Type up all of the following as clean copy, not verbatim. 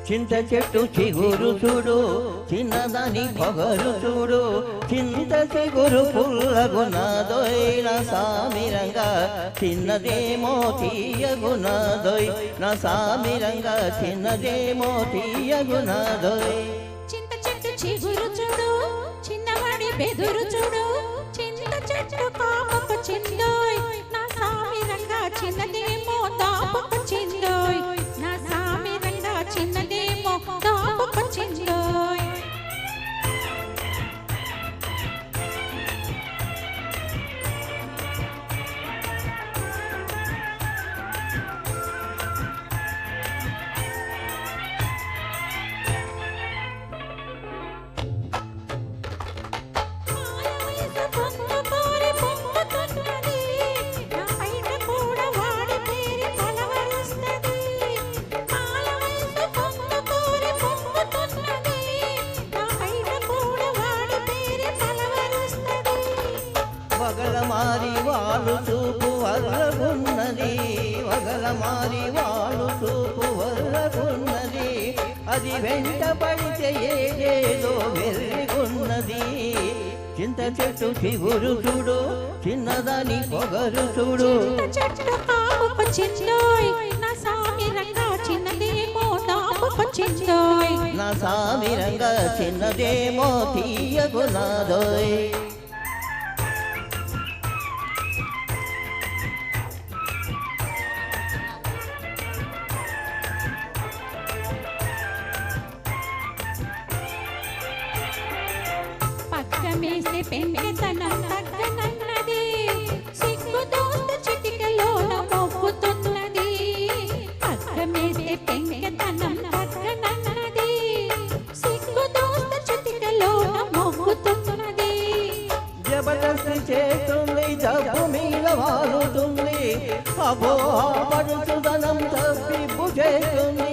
చింత చెట్టు చిగురు చూడు, చిన్నదాని పొగరు చూడు, చింత చిగురు పుల్లగున్నదోయ్ నా సామిరంగా, చిన్నదేమో తీయగున్నదోయ్ నా సామిరంగా, చిన్నదేమో తీయగున్నదోయ్. చింత చెట్టు చిగురు చూడు, చిన్నవాడి బెదురు చూడు, చింత చెట్టు కాపకు చిందోయ్ నా సామిరంగా, చిన్నదేమో దాపకు చిందోయ్ నా సామిరంగా, చిన్నదేమో దాపకు చిందోయ్. వగలమారి వాలు చూపు వల్లగున్నది, వగలమారి వాలు చూపు వల్లగున్నది, అది వెంట పడితే ఏదేదో వెర్రిగున్నది. చింత చెట్టు చిగురు చూడు, చిన్నదాని పొగరు చూడు, చెట్టు కాపకు చిందోయ్ నా సామిరంగా, చిన్నదేమో దాపకు చిందోయ్ నా సామిరంగా, చిన్నదేమో తీయగున్నదోయ్. పక్కమేసే పెంకెతనం తగ్గనన్నది, సిగ్గు దోస్త చిటికలోన మొక్కుతున్నది. పక్కమేసే పెంకెతనం తగ్గనన్నది, సిగ్గు దోస్త చిటికలోన మొక్కుతున్నది. జబర్దస్తి చేస్తుంది, జబ్బు మీద వాలుతుంది, అబో పడుచుదనం తప్పిపు చేస్తుంది.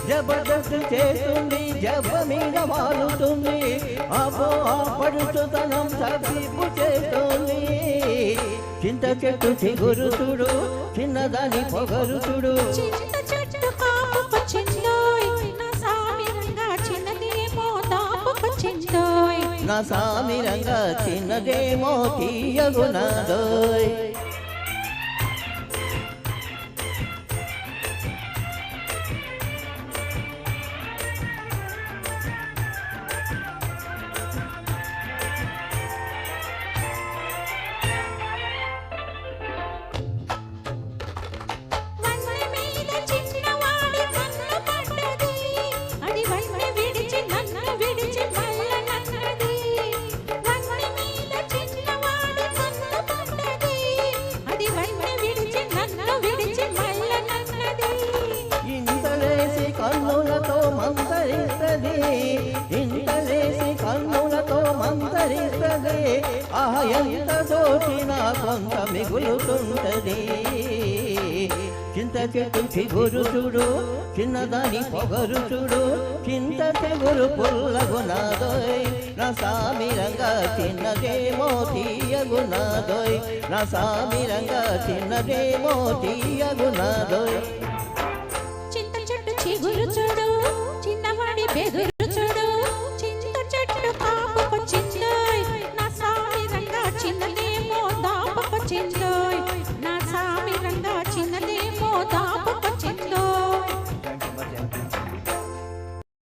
జబర్దస్తి చేస్తుంది, జబ్బు మీద వాలుతుంది, అబో పడుచుదనం తప్పిపు చేస్తుంది. చింత చెట్టు చిగురు చూడు, చిన్నదాని పొగరు చూడు, చింత చెట్టు కాపకు చిందోయ్ నా సామిరంగా, చిన్నదేమో దాపకు చిందోయ్ నా సామిరంగా, చిన్నదేమో తీయగున్నదోయ్. కన్నులతో మంతరిస్తది, ఇంతలేసి కన్నులతో మంతరిస్తది, ఎంత దోచినా కొంత మిగులుతుంటది. చింత చెట్టు చిగురు చూడు, చిన్నదాని పొగరు చూడు, చింత చిగురు పుల్లగున్నదోయ్ నా సామిరంగా, చిన్నదేమో తీయగున్నదోయ్ నా సామిరంగా, చిన్నదేమో తీయగున్నదోయ్. చిగురు చూడు, చిన్నవాడి బెదురు